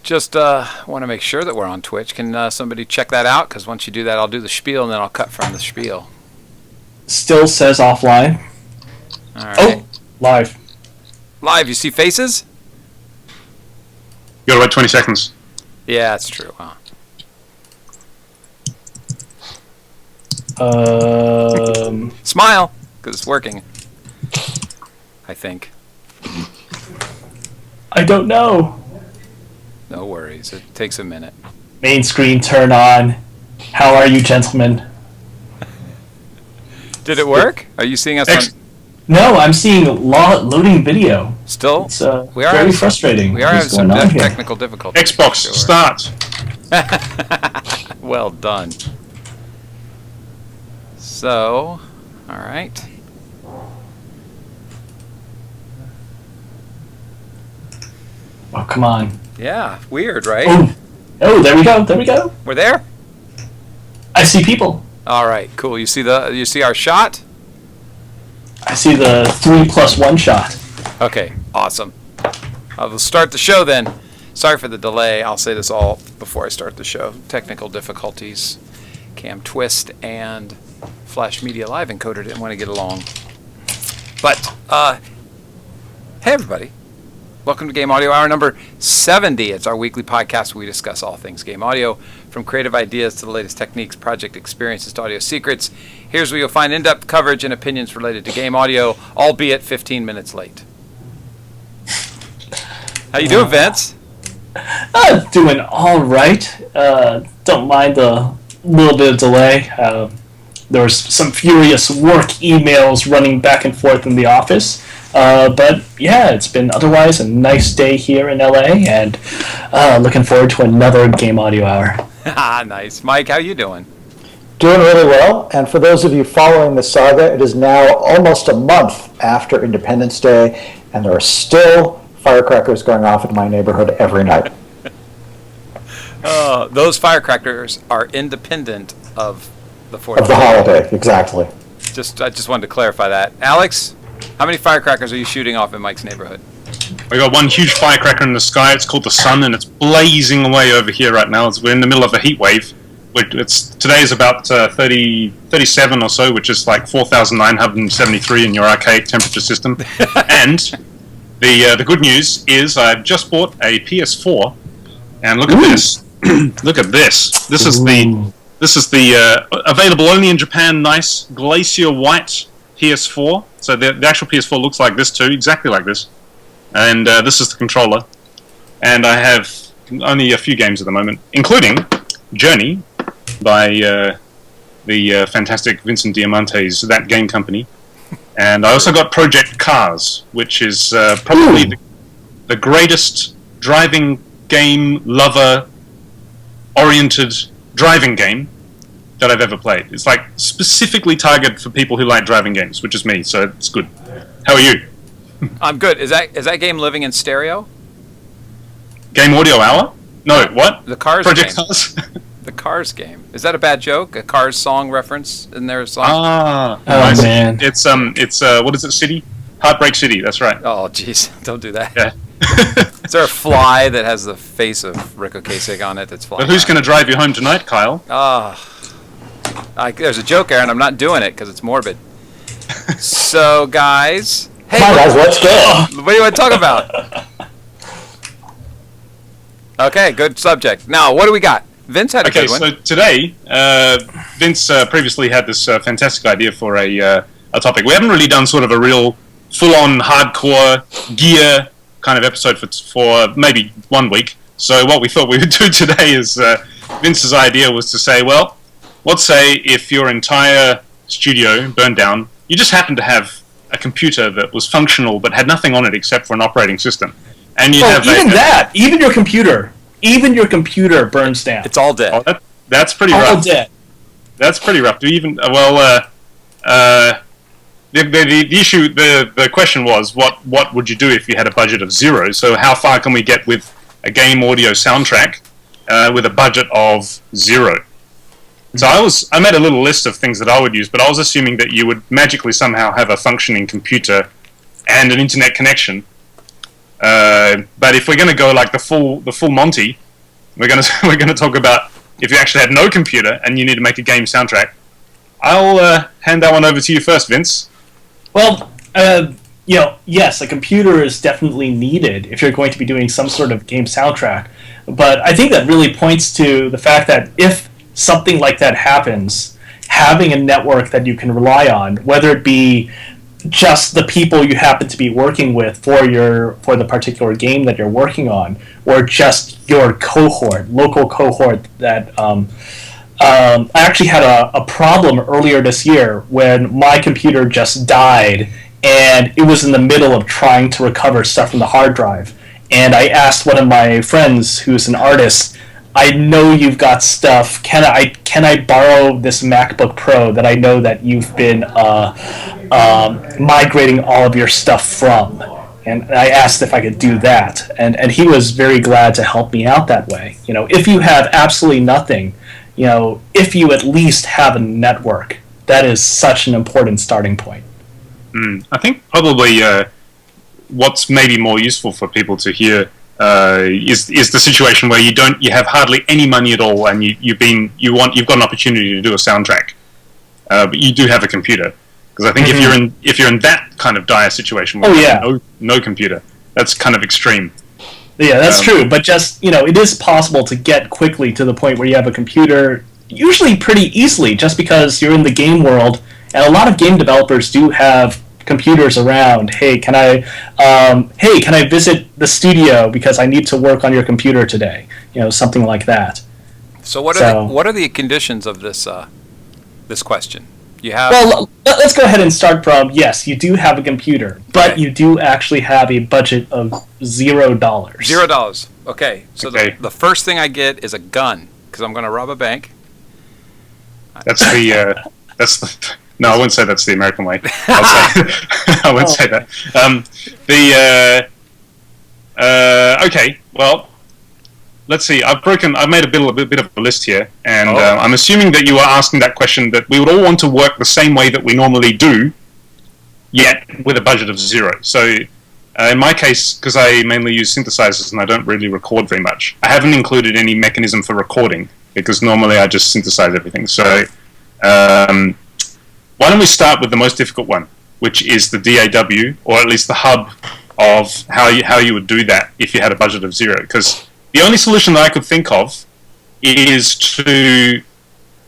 Just want to make sure that we're on Twitch. Can somebody check that out? Because once you do that, I'll do the spiel, and then I'll cut from the spiel. Still says offline. All right. Oh, live. Live, you see faces? You gotta wait 20 seconds. Yeah, that's true. Huh? Smile, because it's working. I think. I don't know. No worries. It takes a minute. Main screen turn on. How are you, gentlemen? Did it work? Are you seeing us on... No, I'm seeing loading video. Still? It's very frustrating. We are having some technical difficulties. Xbox, sure. start. Well done. So, all right. Oh, come on. Yeah, weird, right? Oh, there we go. We're there? I see people. All right, cool. You see our shot? I see the 3+1 shot. Okay, awesome. I will start the show then. Sorry for the delay. I'll say this all before I start the show. Technical difficulties. Cam Twist and Flash Media Live Encoder didn't want to get along. But, hey everybody. Welcome to Game Audio Hour number 70. It's our weekly podcast where we discuss all things game audio, from creative ideas to the latest techniques, project experiences to audio secrets. Here's where you'll find in-depth coverage and opinions related to game audio, albeit 15 minutes late. How you doing, Vince? Doing all right. Don't mind the little bit of delay. There was some furious work emails running back and forth in the office. But yeah, it's been otherwise a nice day here in LA, and looking forward to another Game Audio Hour. Nice. Mike, how you doing? Doing really well, and for those of you following the saga, it is now almost a month after Independence Day, and there are still firecrackers going off in my neighborhood every night. Those firecrackers are independent of the 4th of the holiday, exactly. I just wanted to clarify that. Alex, how many firecrackers are you shooting off in Mike's neighborhood? We got one huge firecracker in the sky. It's called the sun, and it's blazing away over here right now. We're in the middle of a heat wave. Today is about 37 or so, which is like 4,973 in your arcade temperature system. And the good news is I've just bought a PS4, and look at this. Look at this. This is the available only in Japan. Nice glacier white PS4. So the actual PS4 looks like this too, exactly like this. And this is the controller. And I have only a few games at the moment, including Journey by the fantastic Vincent Diamante's That Game Company. And I also got Project Cars, which is probably the greatest driving game lover-oriented driving game that I've ever played. It's like specifically targeted for people who like driving games, which is me, so it's good. How are you? I'm good. Is that game living in stereo? Game Audio Hour? No, what? The Cars Project game. Cars? The Cars game. Is that a bad joke? A Cars song reference in their song? Ah, oh man. It's what is it? City? Heartbreak City. That's right. Oh, jeez, don't do that. Yeah. Is there a fly that has the face of Rick Ocasek on it that's flying? But who's going to drive you home tonight, Kyle? There's a joke, Aaron. I'm not doing it because it's morbid. So, guys. Hey, come on, guys, let's go. What do you want to talk about? Okay, good subject. Now, what do we got? Vince had a good one. Okay, so today, Vince previously had this fantastic idea for a topic. We haven't really done sort of a real full-on hardcore gear kind of episode for maybe 1 week. So what we thought we would do today is Vince's idea was to say, well, let's say if your entire studio burned down, you just happened to have a computer that was functional but had nothing on it except for an operating system. And you have even your computer burns down. It's all dead. Oh, that's pretty rough. All dead. That's pretty rough. The issue, the question was, what would you do if you had a budget of zero? So how far can we get with a game audio soundtrack with a budget of zero? So I made a little list of things that I would use, but I was assuming that you would magically somehow have a functioning computer and an internet connection. But if we're going to go like the full Monty, we're going to talk about if you actually had no computer and you need to make a game soundtrack. I'll hand that one over to you first, Vince. Well, yes, a computer is definitely needed if you're going to be doing some sort of game soundtrack. But I think that really points to the fact that if something like that happens, having a network that you can rely on, whether it be just the people you happen to be working with for the particular game that you're working on, or just your local cohort that I actually had a problem earlier this year when my computer just died and it was in the middle of trying to recover stuff from the hard drive. And I asked one of my friends who's an artist, I know you've got stuff. Can I borrow this MacBook Pro that I know that you've been migrating all of your stuff from? And I asked if I could do that, and he was very glad to help me out that way. If you have absolutely nothing, if you at least have a network, that is such an important starting point. I think probably what's maybe more useful for people to hear is the situation where you have hardly any money at all, and you've got an opportunity to do a soundtrack, but you do have a computer. Because I think if you're in that kind of dire situation where you have no computer, that's kind of extreme. Yeah, that's true. But just it is possible to get quickly to the point where you have a computer, usually pretty easily, just because you're in the game world, and a lot of game developers do have computers around. Hey, can I visit the studio because I need to work on your computer today? Something like that. So what are the conditions of this this question? You have. Well, let's go ahead and start from yes, you do have a computer, but you do actually have a budget of $0. $0. Okay. So the first thing I get is a gun because I'm going to rob a bank. That's the. No, I wouldn't say that's the American way. I wouldn't say that. Okay. Well, let's see. I've made a bit of a list here, and I'm assuming that you are asking that question that we would all want to work the same way that we normally do, yet with a budget of $0. So, in my case, because I mainly use synthesizers and I don't really record very much, I haven't included any mechanism for recording because normally I just synthesize everything. So, why don't we start with the most difficult one, which is the DAW, or at least the hub of how you would do that if you had a budget of $0, because the only solution that I could think of is to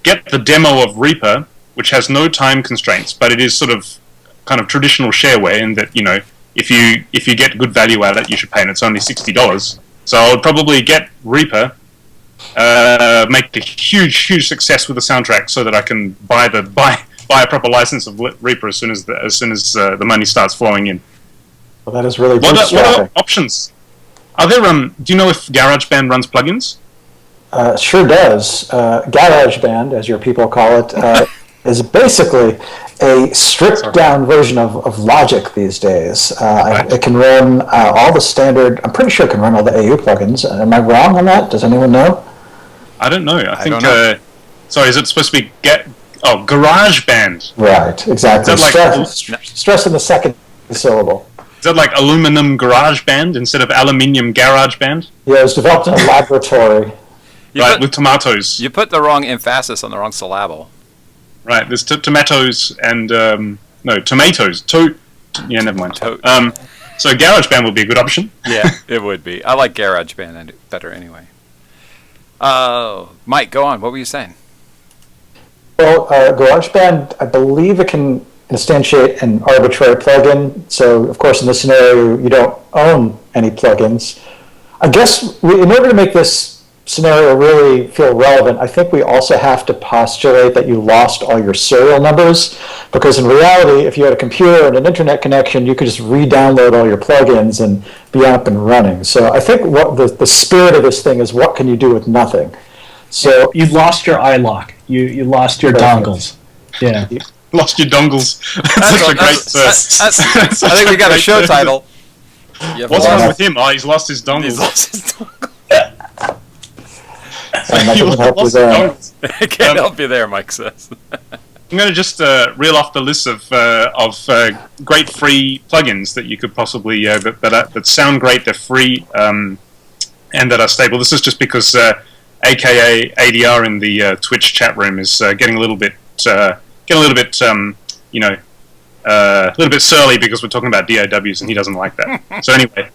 get the demo of Reaper, which has no time constraints, but it is sort of kind of traditional shareware in that, if you get good value out of it, you should pay, and it's only $60. So I would probably get Reaper, make a huge success with the soundtrack, so that I can buy a proper license of Reaper as soon as the money starts flowing in. Well, that is really what are options? Are there do you know if GarageBand runs plugins? Sure does. GarageBand, as your people call it, is basically a stripped-down version of Logic these days. Right. It can run all the standard. I'm pretty sure it can run all the AU plugins. Am I wrong on that? Does anyone know? I don't know. I think. don't know. Sorry, is it supposed to be GarageBand? Right. Exactly. Is that like Stress in the second syllable. Is that like aluminum garage band instead of aluminium garage band? Yeah, it was developed in a laboratory. With tomatoes. You put the wrong emphasis on the wrong syllable. Right, there's tomatoes and tomatoes. Yeah, never mind. So GarageBand would be a good option. Yeah, it would be. I like GarageBand better anyway. Mike, go on. What were you saying? Well, GarageBand, I believe it can instantiate an arbitrary plugin. So, of course, in this scenario, you don't own any plugins. I guess in order to make this scenario really feel relevant, I think we also have to postulate that you lost all your serial numbers, because in reality, if you had a computer and an internet connection, you could just re-download all your plugins and be up and running. So I think what the spirit of this thing is, what can you do with nothing? So you lost your iLock. You lost your dongles. Yeah. Lost your dongles. I think we got a show title. What's wrong with him? Oh, he's lost his dongles. He's lost his dongles. I can't help you there. I can't help you there, Mike says. I'm going to just reel off the list of great free plugins that you could possibly that sound great. They're free and that are stable. This is just because AKA ADR in the Twitch chat room is getting a little bit a little bit surly because we're talking about DAWs and he doesn't like that. So anyway,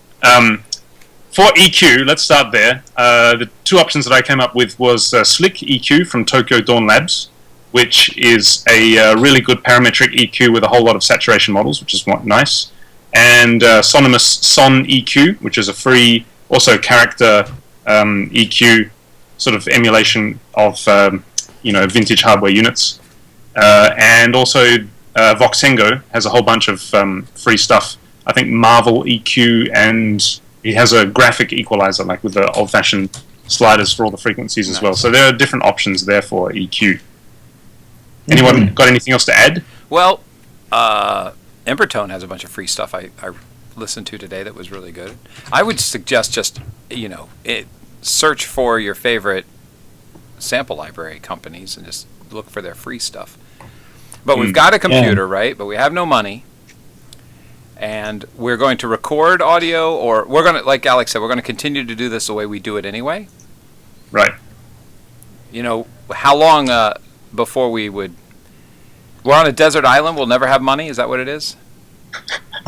for EQ, let's start there. The two options that I came up with was Slick EQ from Tokyo Dawn Labs, which is a really good parametric EQ with a whole lot of saturation models, which is nice. And Sonymous Son EQ, which is a free, also character EQ sort of emulation of vintage hardware units. And also Voxengo has a whole bunch of free stuff. I think Marvel EQ, and it has a graphic equalizer, like with the old-fashioned sliders for all the frequencies as well. So there are different options there for EQ. Anyone got anything else to add? Well, Embertone has a bunch of free stuff I listened to today that was really good. I would suggest just, search for your favorite sample library companies and just look for their free stuff. But we've got a computer, right? But we have no money. And we're going to record audio, or we're going to, like Alex said, we're going to continue to do this the way we do it anyway. Right. How long before we're on a desert island, we'll never have money? Is that what it is?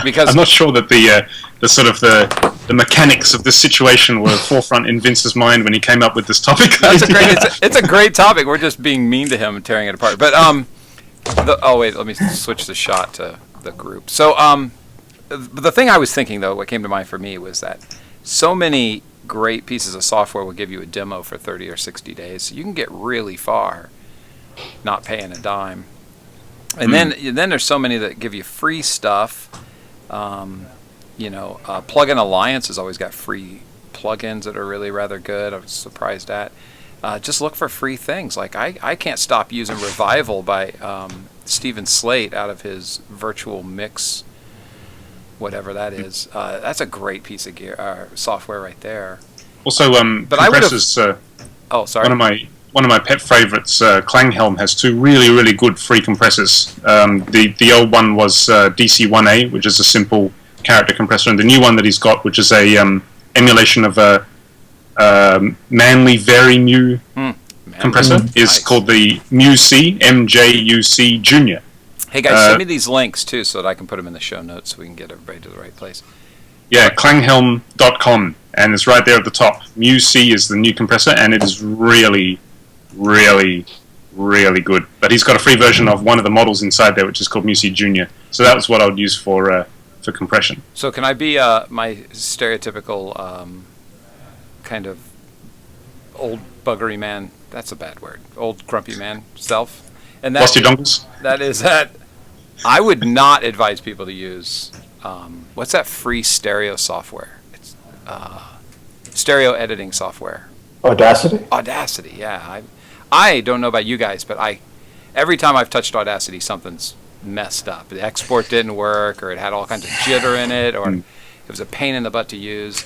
Because I'm not sure that the sort of the mechanics of this situation were forefront in Vince's mind when he came up with this topic. It's a great topic. We're just being mean to him and tearing it apart. But wait, let me switch the shot to the group. So the thing I was thinking, though, what came to mind for me was that so many great pieces of software will give you a demo for 30 or 60 days. So you can get really far not paying a dime. And then there's so many that give you free stuff. Plugin Alliance has always got free plugins that are really rather good. I was surprised at. Just look for free things. Like I can't stop using Revival by Stephen Slate out of his Virtual Mix, whatever that is. That's a great piece of gear software right there. Also, but compressors. Sorry. One of my pet favorites, Klanghelm, has two really, really good free compressors. The old one was DC1A, which is a simple character compressor, and the new one that he's got, which is a emulation of a Manly Very Mu compressor, is called the MJUC, MJUC Junior. Hey guys, send me these links too, so that I can put them in the show notes, so we can get everybody to the right place. Yeah, klanghelm.com, and it's right there at the top. MJUC is the new compressor, and it is really, really, really good. But he's got a free version of one of the models inside there, which is called MJUC Junior. So that was what I would use for compression. So can I be my stereotypical kind of old buggery man? That's a bad word. Old grumpy man self. And Lost your dongles? That is that. I would not advise people to use what's that free stereo software? It's stereo editing software. Audacity? Audacity, yeah. I don't know about you guys, but every time I've touched Audacity, something's messed up. The export didn't work, or it had all kinds of jitter in it, or it was a pain in the butt to use.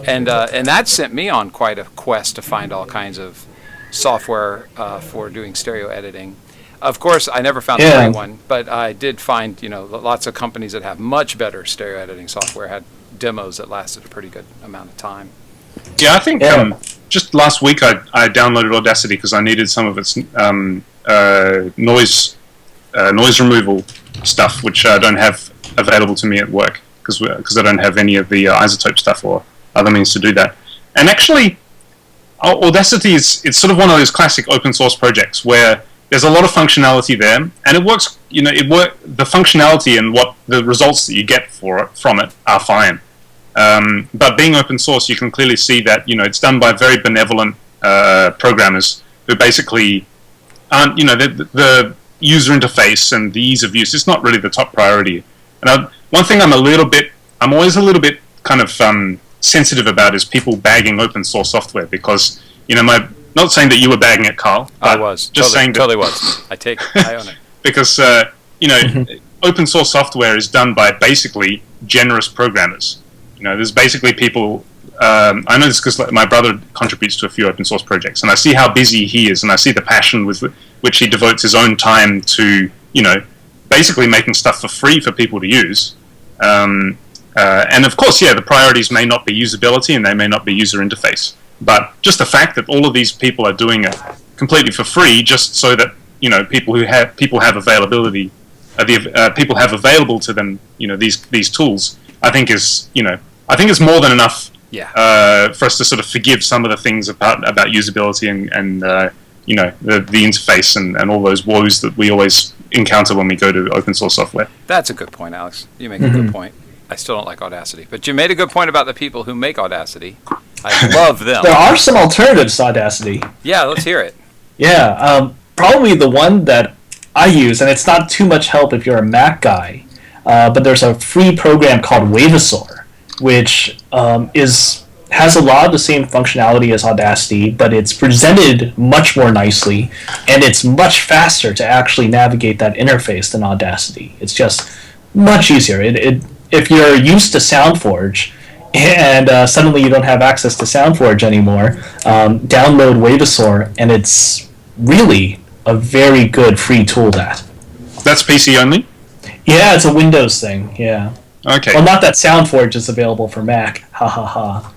And that sent me on quite a quest to find all kinds of software for doing stereo editing. Of course, I never found the right one, but I did find, lots of companies that have much better stereo editing software had demos that lasted a pretty good amount of time. Yeah, I think just last week I downloaded Audacity because I needed some of its noise removal stuff, which I don't have available to me at work because I don't have any of the isotope stuff or other means to do that. And actually, Audacity it's sort of one of those classic open source projects where there's a lot of functionality there, and it works. The functionality and what the results that you get from it are fine. But being open source, you can clearly see that it's done by very benevolent programmers who basically aren't. The user interface and the ease of use is not really the top priority. And one thing I'm always a little bit kind of sensitive about is people bagging open source software because not saying that you were bagging it, Carl. I was. Just saying that. Totally was. I own it. Because, open source software is done by basically generous programmers. There's basically people I know this because my brother contributes to a few open source projects, and I see how busy he is, and I see the passion with which he devotes his own time to, basically making stuff for free for people to use. And of course, the priorities may not be usability and they may not be user interface, but just the fact that all of these people are doing it completely for free, just so that people have availability, people have available to them, these tools. I think is more than enough. For us to sort of forgive some of the things about usability and the interface and all those woes that we always encounter when we go to open source software. That's a good point, Alex. You make a good point. I still don't like Audacity, but you made a good point about the people who make Audacity. I love them. There are some alternatives to Audacity. Yeah, let's hear it. Yeah, probably the one that I use, and it's not too much help if you're a Mac guy, but there's a free program called Wavesaur, which has a lot of the same functionality as Audacity, but it's presented much more nicely, and it's much faster to actually navigate that interface than Audacity. It's just much easier. If you're used to SoundForge, and suddenly you don't have access to SoundForge anymore, download Wavesaur, and it's really a very good free tool. That's PC only? Yeah, it's a Windows thing, yeah. Okay. Well, not that SoundForge is available for Mac. Ha ha ha.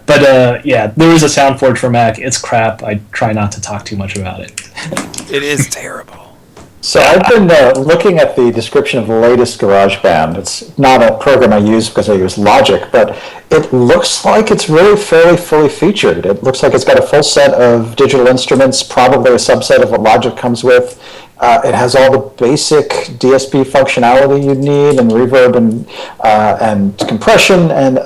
But there is a SoundForge for Mac. It's crap. I try not to talk too much about it. It is terrible. So I've been looking at the description of the latest GarageBand. It's not a program I use because I use Logic, but it looks like it's really fairly fully featured. It looks like it's got a full set of digital instruments, probably a subset of what Logic comes with. It has all the basic DSP functionality you need, and reverb and compression, and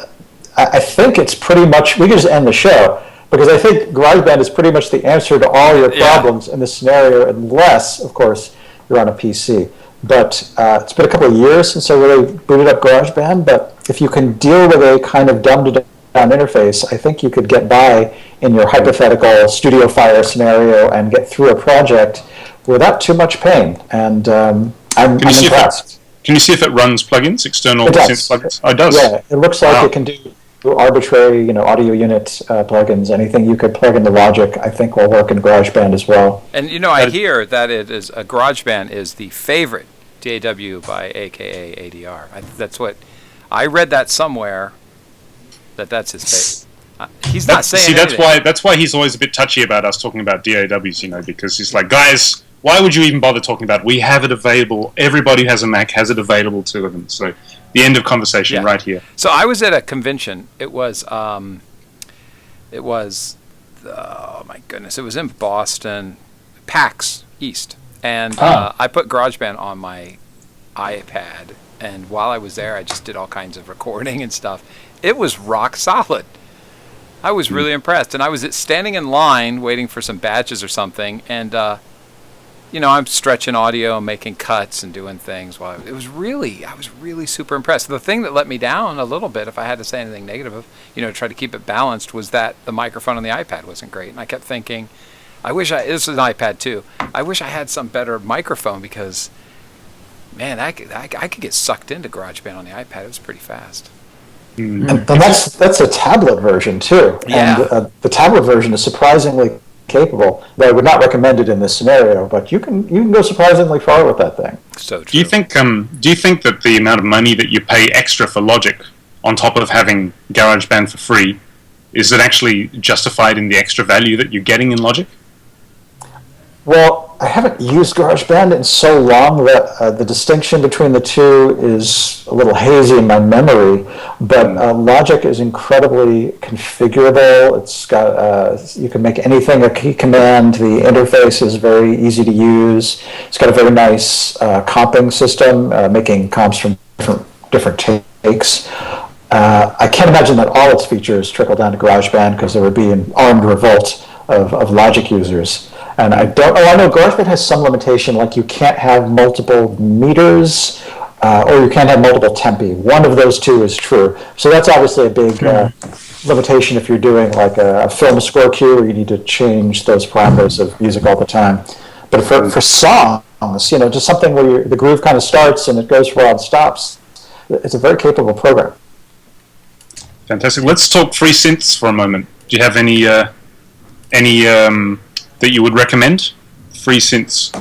I think it's pretty much, we can just end the show, because I think GarageBand is pretty much the answer to all your problems in this scenario, unless, of course, you're on a PC. But it's been a couple of years since I really booted up GarageBand, but if you can deal with a kind of dumbed-down interface, I think you could get by in your hypothetical Studio Fire scenario and get through a project without too much pain, and I'm impressed. Can you see if it runs plugins, external synth plugins? Oh, it does. Yeah, it looks like it can do arbitrary, audio unit plugins. Anything you could plug into Logic, I think, will work in GarageBand as well. And I hear that it is GarageBand is the favorite DAW by AKA ADR. That's what I read that somewhere. That's his favorite. He's not saying. See, that's why he's always a bit touchy about us talking about DAWs, because he's like, guys, why would you even bother talking about it? We have it available. Everybody who has a Mac has it available to them. So the end of conversation right here. So I was at a convention. It was oh my goodness, it was in Boston, PAX East, and I put GarageBand on my iPad, and while I was there, I just did all kinds of recording and stuff. It was rock solid. I was really impressed, and I was standing in line waiting for some badges or something, and I'm stretching audio, making cuts, and doing things. I was really super impressed. The thing that let me down a little bit, if I had to say anything negative, try to keep it balanced, was that the microphone on the iPad wasn't great. And I kept thinking, this is an iPad too, I wish I had some better microphone, because, man, I could get sucked into GarageBand on the iPad. It was pretty fast. And that's a tablet version too. Yeah. And the tablet version is surprisingly capable. Though I would not recommend it in this scenario, but you can go surprisingly far with that thing. So true. Do you think that the amount of money that you pay extra for Logic on top of having GarageBand for free, is it actually justified in the extra value that you're getting in Logic? Well, I haven't used GarageBand in so long that the distinction between the two is a little hazy in my memory, but Logic is incredibly configurable. It's got you can make anything a key command. The interface is very easy to use. It's got a very nice comping system, making comps from different takes. I can't imagine that all its features trickle down to GarageBand, because there would be an armed revolt of Logic users. And I know GarageBand has some limitation, like you can't have multiple meters, or you can't have multiple tempi. One of those two is true. So that's obviously a big limitation if you're doing like a film score cue, where you need to change those parameters of music all the time. But for songs, just something where the groove kind of starts and it goes for a while and stops, it's a very capable program. Fantastic. Let's talk free synths for a moment. Do you have any that you would recommend? Free synths.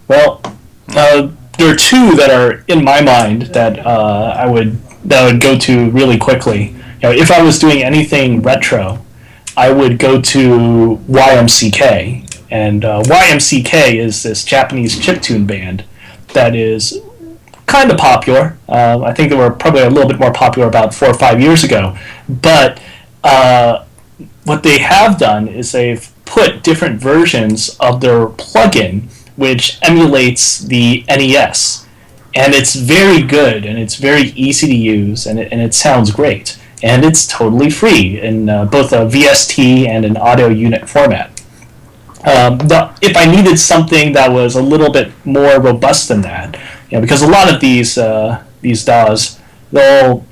Well, there are two that are in my mind that I would go to really quickly. If I was doing anything retro, I would go to YMCK, and YMCK is this Japanese chiptune band that is kind of popular. I think they were probably a little bit more popular about 4 or 5 years ago. But what they have done is they've put different versions of their plugin, which emulates the NES. And it's very good, and it's very easy to use, and it sounds great. And it's totally free in both a VST and an audio unit format. If I needed something that was a little bit more robust than that, because a lot of these DAWs, they'll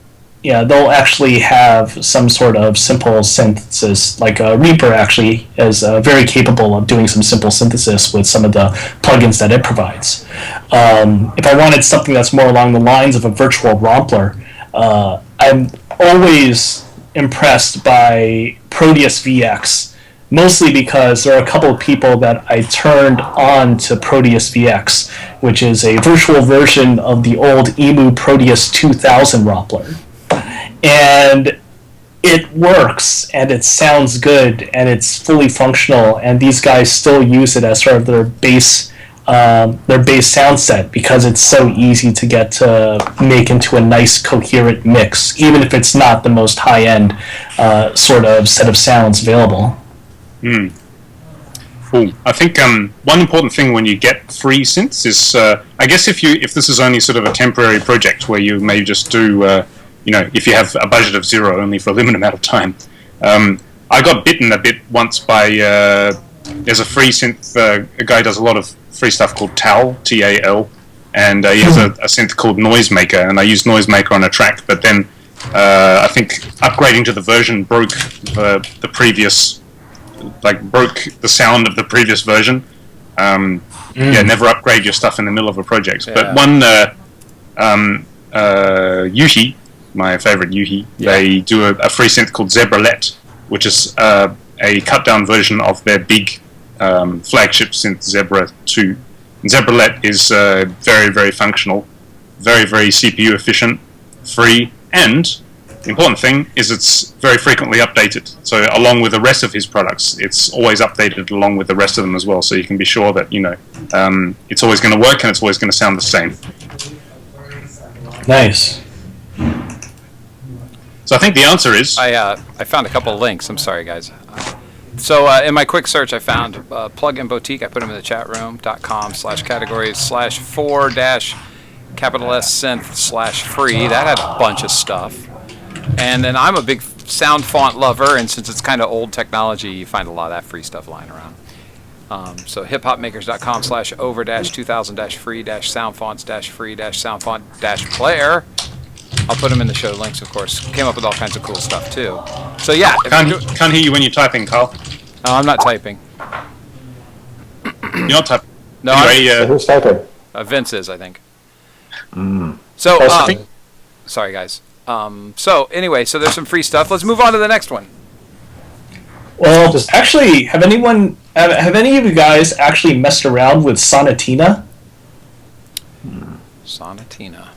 actually have some sort of simple synthesis. Like Reaper actually is very capable of doing some simple synthesis with some of the plugins that it provides. If I wanted something that's more along the lines of a virtual Rompler, I'm always impressed by Proteus VX, mostly because there are a couple of people that I turned on to Proteus VX, which is a virtual version of the old EMU Proteus 2000 Rompler. And it works, and it sounds good, and it's fully functional, and these guys still use it as sort of their base sound set because it's so easy to get to make into a nice coherent mix, even if it's not the most high-end sort of set of sounds available. Cool. I think one important thing when you get free synths is, I guess if this is only sort of a temporary project where you may just do, if you have a budget of 0 only for a limited amount of time. I got bitten a bit once by, there's a free synth, a guy does a lot of free stuff called Tal, T-A-L, and he has a synth called Noisemaker, and I used Noisemaker on a track, but then I think upgrading to the version broke the previous, broke the sound of the previous version. Never upgrade your stuff in the middle of a project. Yeah. But one, Yuhi, my favorite Yuhi, they do a free synth called Zebralet, which is a cut-down version of their big flagship synth Zebra 2. And Zebralet is very, very functional, very, very CPU efficient, free, and the important thing is it's very frequently updated. So along with the rest of his products, it's always updated along with the rest of them as well. So you can be sure that, it's always going to work and it's always going to sound the same. Nice. So I think the answer is... I found a couple of links. I'm sorry, guys. So in my quick search, I found Plugin Boutique. I put them in the chat room.com/categories/4-S synth/free. That had a bunch of stuff. And then I'm a big sound font lover, and since it's kind of old technology, you find a lot of that free stuff lying around. So hiphopmakers.com/over-2000-free-soundfonts-free-soundfont-player. I'll put them in the show links, of course. Came up with all kinds of cool stuff, too. So, yeah. Can't hear you when you're typing, Carl. No, I'm not typing. You're not typing? No, anyway, who's typing? Vince is, I think. So, sorry, guys. So, anyway, so there's some free stuff. Let's move on to the next one. Well, actually, have any of you guys actually messed around with Sonatina? Sonatina.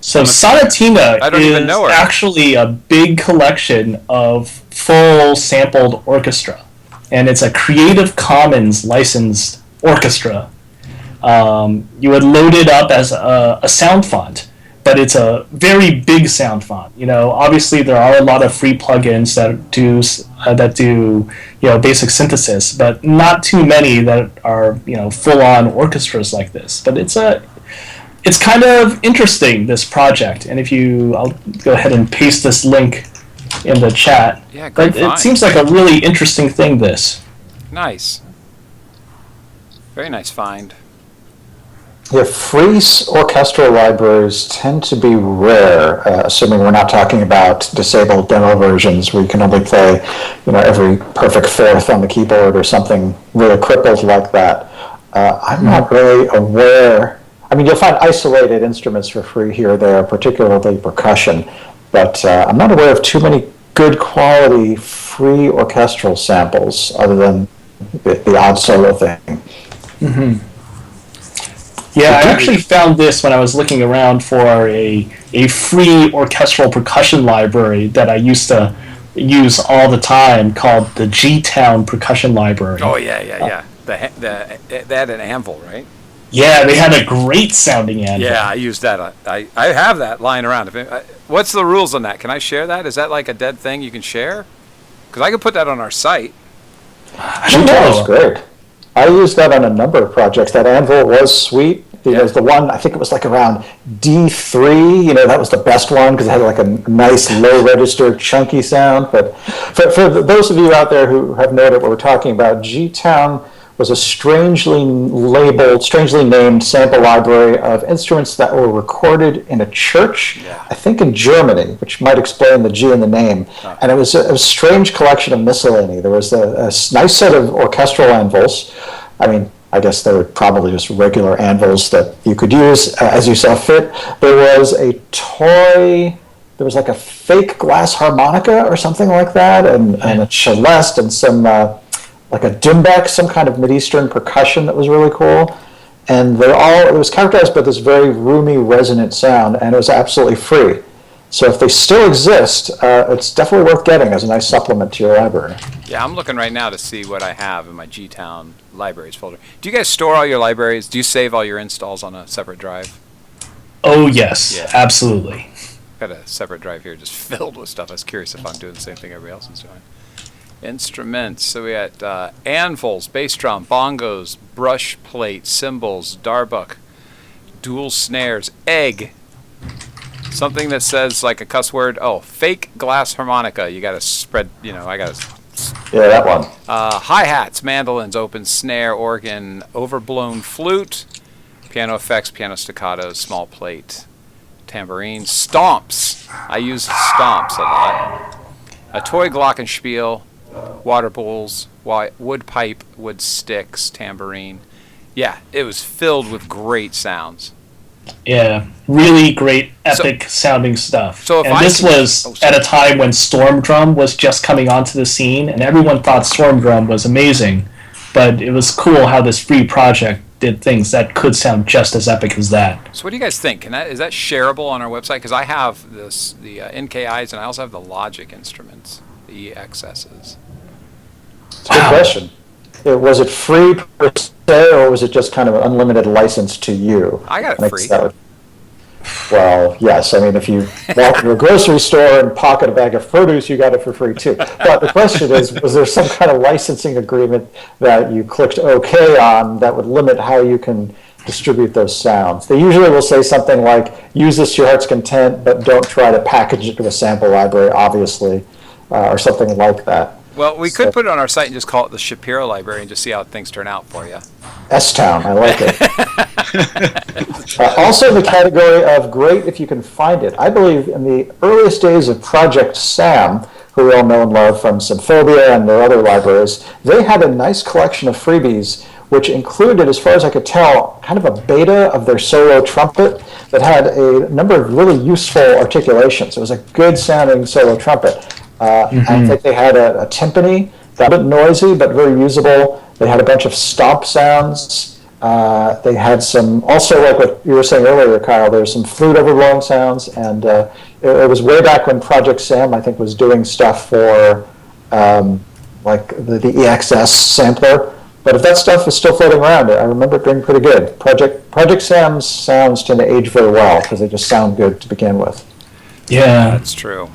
So Sonatina I don't even know her. Actually a big collection of full sampled orchestra, and it's a Creative Commons licensed orchestra. You would load it up as a sound font, but it's a very big sound font. Obviously there are a lot of free plugins that do basic synthesis, but not too many that are full on orchestras like this. But it's kind of interesting, this project, and I'll go ahead and paste this link in the chat. Yeah, great but it seems like a really interesting thing, this. Nice. Very nice find. Yeah, free orchestral libraries tend to be rare, assuming we're not talking about disabled demo versions where you can only play, every perfect fourth on the keyboard or something really crippled like that. I'm not really aware. I mean, you'll find isolated instruments for free here or there, particularly percussion, but I'm not aware of too many good quality free orchestral samples other than the odd solo thing. Yeah, I actually found this when I was looking around for a free orchestral percussion library that I used to use all the time called the G-Town Percussion Library. Oh, yeah. They had an anvil, right? Yeah, they had a great sounding anvil. Yeah, I used that. I have that lying around. What's the rules on that? Can I share that? Is that like a dead thing you can share? Because I could put that on our site. I don't G-Town know. is great. I used that on a number of projects. That anvil was sweet. It was the one, I think it was like around D3, that was the best one because it had like a nice low register chunky sound. But for those of you out there who have noted what we're talking about, G-Town was a strangely named sample library of instruments that were recorded in a church, I think in Germany, which might explain the G in the name. And it was a strange collection of miscellany. There was a nice set of orchestral anvils. I mean, I guess they were probably just regular anvils that you could use as you saw fit. There was a toy, there was like a fake glass harmonica or something like that, and a celeste and some, like a djembe, some kind of Mideastern percussion that was really cool. And it was characterized by this very roomy, resonant sound, and it was absolutely free. So if they still exist, it's definitely worth getting as a nice supplement to your library. Yeah, I'm looking right now to see what I have in my G-Town libraries folder. Do you guys store all your libraries? Do you save all your installs on a separate drive? Oh, yes, absolutely. Got a separate drive here just filled with stuff. I was curious if I'm doing the same thing everybody else is doing. Instruments. So we got anvils, bass drum, bongos, brush plate, cymbals, darbuck, dual snares, egg. Something that says like a cuss word. Oh, fake glass harmonica. You got to spread, I got to. Yeah, that one. Hi-hats, mandolins, open snare, organ, overblown flute, piano effects, piano staccatos, small plate, tambourine, stomps. I use stomps a lot. A toy glockenspiel, water bowls, wood pipe, wood sticks, tambourine. Yeah, it was filled with great sounds. Yeah, really great, epic sounding stuff. So if and this was at a time when Storm Drum was just coming onto the scene, and everyone thought Storm Drum was amazing, but it was cool how this free project did things that could sound just as epic as that. So what do you guys think? Is that shareable on our website? Because I have the NKIs, and I also have the Logic instruments, the EXSs. It's a good question. Was it free per se, or was it just kind of an unlimited license to you? I got it free. Well, yes. I mean, if you walk to a grocery store and pocket a bag of produce, you got it for free too. But the question is, was there some kind of licensing agreement that you clicked OK on that would limit how you can distribute those sounds? They usually will say something like, use this to your heart's content, but don't try to package it to a sample library, obviously, or something like that. Well, we could put it on our site and just call it the Shapiro Library and just see how things turn out for you. S-Town, I like it. Also in the category of great if you can find it, I believe in the earliest days of Project Sam, who we all know and love from Symphobia and their other libraries, they had a nice collection of freebies which included, as far as I could tell, kind of a beta of their solo trumpet that had a number of really useful articulations. It was a good sounding solo trumpet. I think they had a timpani, that was a bit noisy but very usable. They had a bunch of stomp sounds. They had some, also like what you were saying earlier, Kyle, there's some flute overblowing sounds, and it was way back when Project Sam, I think, was doing stuff for like the EXS sampler. But if that stuff is still floating around, I remember it being pretty good. Project Sam's sounds tend to age very well because they just sound good to begin with. Yeah. That's true.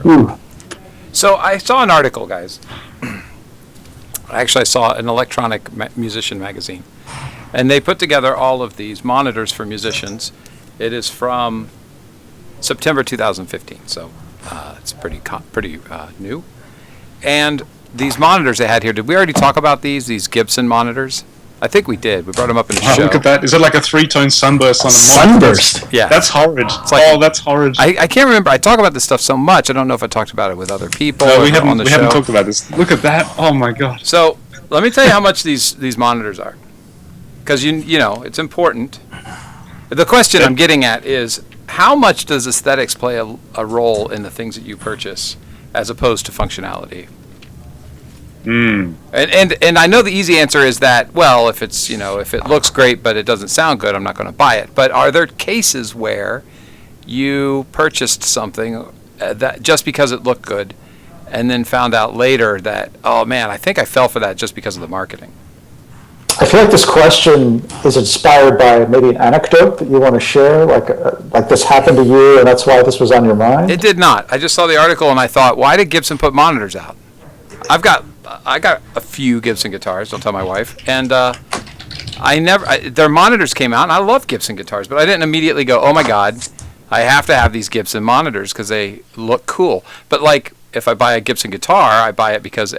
Ooh. So I saw an article, guys. Actually, I saw an electronic musician magazine. And they put together all of these monitors for musicians. It is from September 2015, so it's pretty new. And these monitors they had here, did we already talk about these Gibson monitors? I think we did. We brought them up in the show. Look at that. Is it like a 3-tone sunburst on a Sunburst? Yeah. That's horrid. That's horrid. I can't remember. I talk about this stuff so much. I don't know if I talked about it with other people. No, or we haven't show. talked about this. Look at that. Oh, my God. So let me tell you how much these monitors are. Because, you know, it's important. The question I'm getting at is, how much does aesthetics play a role in the things that you purchase as opposed to functionality? And I know the easy answer is that, well, if it's, if it looks great but it doesn't sound good, I'm not going to buy it. But are there cases where you purchased something that just because it looked good and then found out later that, oh man, I think I fell for that just because of the marketing? I feel like this question is inspired by maybe an anecdote that you want to share, like this happened to you and that's why this was on your mind? It did not. I just saw the article and I thought, why did Gibson put monitors out? I got a few Gibson guitars, don't tell my wife, and their monitors came out, and I love Gibson guitars, but I didn't immediately go, oh my God, I have to have these Gibson monitors because they look cool. But like, if I buy a Gibson guitar, I buy it because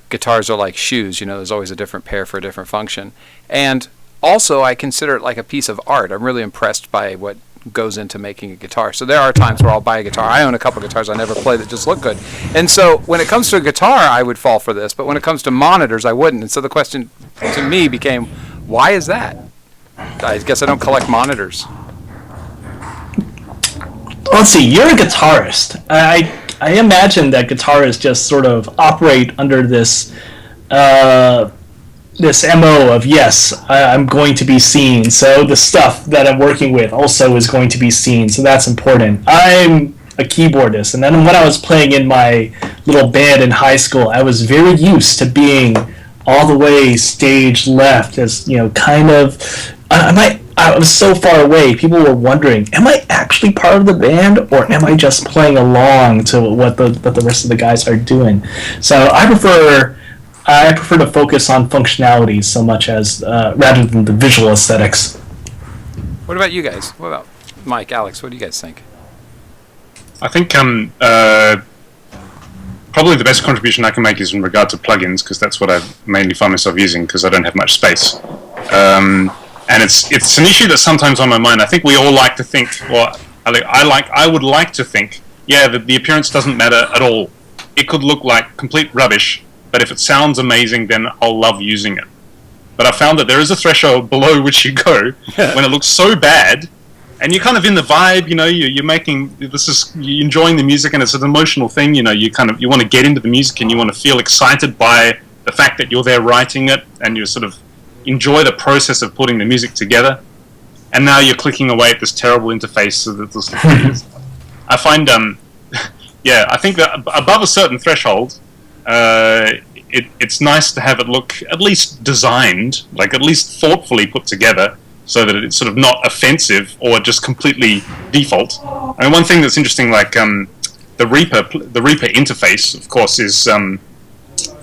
guitars are like shoes, there's always a different pair for a different function. And also, I consider it like a piece of art. I'm really impressed by what goes into making a guitar. So there are times where I'll buy a guitar. I own a couple guitars I never play that just look good. And so when it comes to a guitar, I would fall for this, but when it comes to monitors, I wouldn't. And so the question to me became, why is that? I guess I don't collect monitors. Let's see, you're a guitarist. I imagine that guitarists just sort of operate under this this MO of, yes, I'm going to be seen, so the stuff that I'm working with also is going to be seen, so that's important. I'm a keyboardist, and then when I was playing in my little band in high school, I was very used to being all the way stage left, as, kind of, I was so far away, people were wondering, am I actually part of the band, or am I just playing along to what the rest of the guys are doing? So I prefer to focus on functionality so much as rather than the visual aesthetics. What about you guys? What about Mike, Alex? What do you guys think? I think probably the best contribution I can make is in regard to plugins, because that's what I mainly find myself using because I don't have much space. And it's an issue that's sometimes on my mind. I think we all like to think, or I would like to think, that the appearance doesn't matter at all. It could look like complete rubbish, but if it sounds amazing, then I'll love using it. But I found that there is a threshold below which you go when it looks so bad, and you're kind of in the vibe. You're making you're enjoying the music, and it's an emotional thing. You want to get into the music, and you want to feel excited by the fact that you're there writing it, and you sort of enjoy the process of putting the music together. And now you're clicking away at this terrible interface. So that I find, I think that above a certain threshold, it's nice to have it look at least designed, like at least thoughtfully put together, so that it's sort of not offensive or just completely default. I mean, one thing that's interesting, like the Reaper interface, of course, is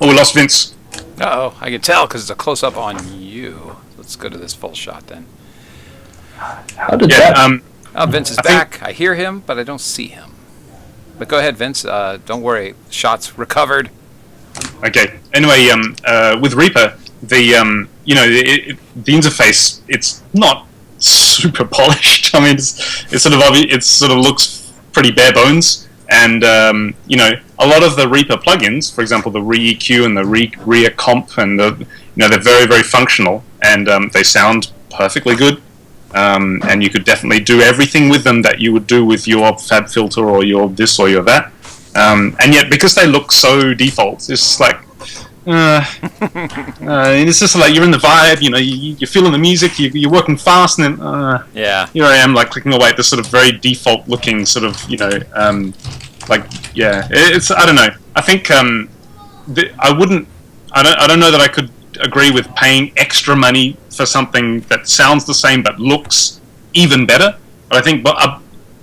we lost Vince. Uh-oh, I can tell because it's a close-up on you. Let's go to this full shot then. How did that... Vince is back. I hear him, but I don't see him. But go ahead, Vince. Don't worry. Shot's recovered. Okay. Anyway, with Reaper, the interface, it's not super polished. I mean, it sort of looks pretty bare bones. And a lot of the Reaper plugins, for example, the Re-EQ and the Re-Comp, and they're very, very functional, and they sound perfectly good. And you could definitely do everything with them that you would do with your Fab Filter or your this or your that. And yet, because they look so default, it's just like, it's just like you're in the vibe, you're feeling the music, you're working fast, and then here I am, like clicking away at this sort of very default looking sort of, it's, I don't know. I think I don't know that I could agree with paying extra money for something that sounds the same but looks even better. But I think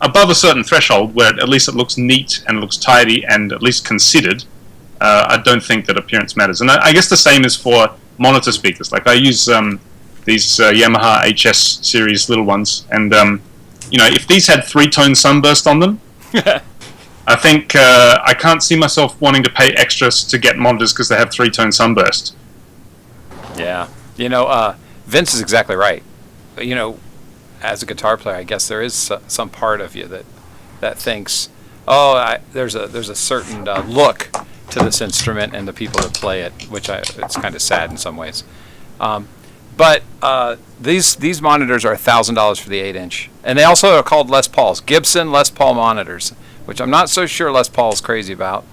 above a certain threshold, where at least it looks neat and it looks tidy and at least considered, I don't think that appearance matters. And I guess the same is for monitor speakers. Like I use these Yamaha HS series little ones, and if these had 3-tone sunburst on them, I think I can't see myself wanting to pay extras to get monitors because they have 3-tone sunburst. Yeah, Vince is exactly right. As a guitar player, I guess there is some part of you that thinks, there's a certain look to this instrument and the people that play it, which it's kind of sad in some ways. But these monitors are $1,000 for the 8-inch, and they also are called Les Pauls, Gibson Les Paul monitors, which I'm not so sure Les Paul is crazy about,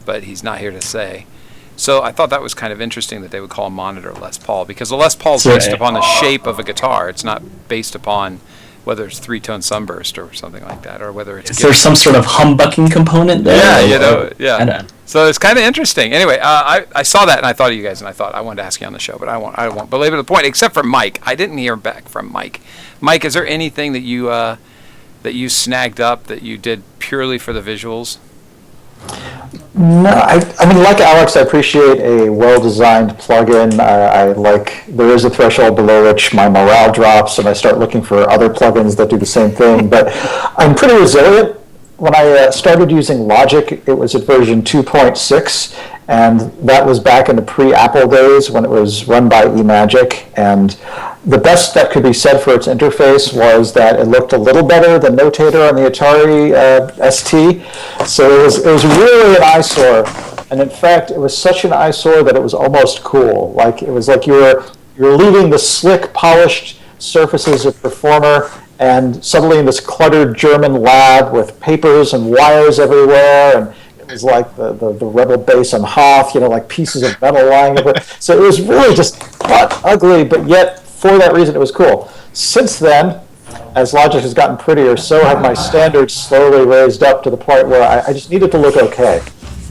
but he's not here to say. So I thought that was kind of interesting that they would call a monitor Les Paul, because the Les Paul is based upon the shape of a guitar. It's not based upon whether it's three-tone sunburst or something like that, or whether it's... Is there some sort of humbucking component there? Yeah. So it's kind of interesting. Anyway, I saw that and I thought of you guys, and I thought I wanted to ask you on the show, but I won't belabor the point, except for Mike. I didn't hear back from Mike. Mike, is there anything that you snagged up that you did purely for the visuals? No, I mean, like Alex, I appreciate a well-designed plugin. There is a threshold below which my morale drops, and I start looking for other plugins that do the same thing. But I'm pretty resilient. When I started using Logic, it was at version 2.6, and that was back in the pre-Apple days when it was run by eMagic. And the best that could be said for its interface was that it looked a little better than Notator on the Atari ST. So it was really an eyesore. And in fact, it was such an eyesore that it was almost cool. Like, it was like you were leaving the slick, polished surfaces of Performer, and suddenly in this cluttered German lab with papers and wires everywhere, and it was like the Rebel base on Hoth, like pieces of metal lying everywhere. So it was really just butt ugly, but yet for that reason it was cool. Since then, as Logic has gotten prettier, so have my standards slowly raised up to the point where I just need it to look okay.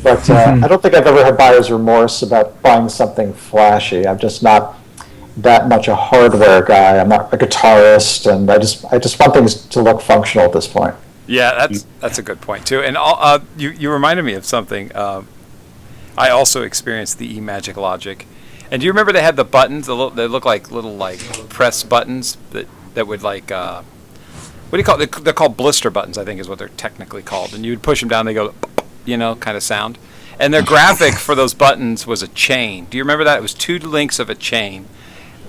But I don't think I've ever had buyer's remorse about buying something flashy. I'm just not that much a hardware guy. I'm not a guitarist, and I just want things to look functional at this point. Yeah, that's a good point too. And you reminded me of something. I also experienced the eMagic Logic. And do you remember they had the buttons? They look like little press buttons that would what do you call it? They're called blister buttons, I think is what they're technically called. And you would push them down, they go, kind of sound. And their graphic for those buttons was a chain. Do you remember that? It was 2 links of a chain.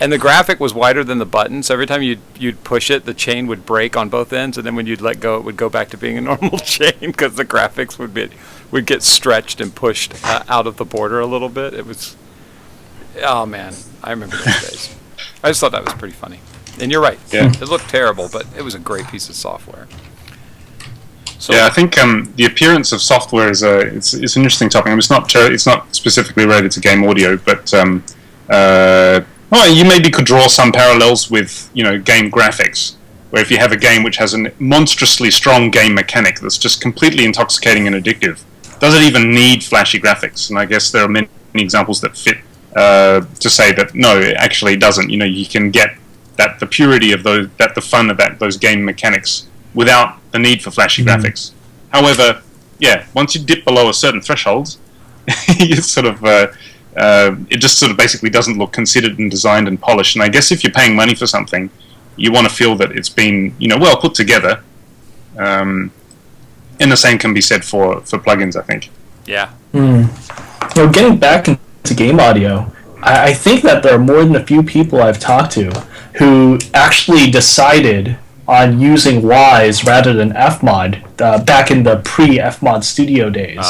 And the graphic was wider than the button, so every time you'd push it, the chain would break on both ends, and then when you'd let go, it would go back to being a normal chain because the graphics would get stretched and pushed out of the border a little bit. It was, oh man, I remember those days. I just thought that was pretty funny. And you're right, it looked terrible, but it was a great piece of software. So, I think the appearance of software is it's an interesting topic. I mean, it's not specifically related to game audio, but well, you maybe could draw some parallels with, game graphics, where if you have a game which has a monstrously strong game mechanic that's just completely intoxicating and addictive, does it even need flashy graphics? And I guess there are many examples that fit to say that no, it actually doesn't. You can get the purity of the fun of those game mechanics without the need for flashy graphics. However, once you dip below a certain threshold, you sort of it just sort of basically doesn't look considered and designed and polished. And I guess if you're paying money for something, you want to feel that it's been well put together. And the same can be said for plugins, I think. Yeah. Getting back into game audio, I think that there are more than a few people I've talked to who actually decided on using Wise rather than Fmod back in the pre-Fmod studio days.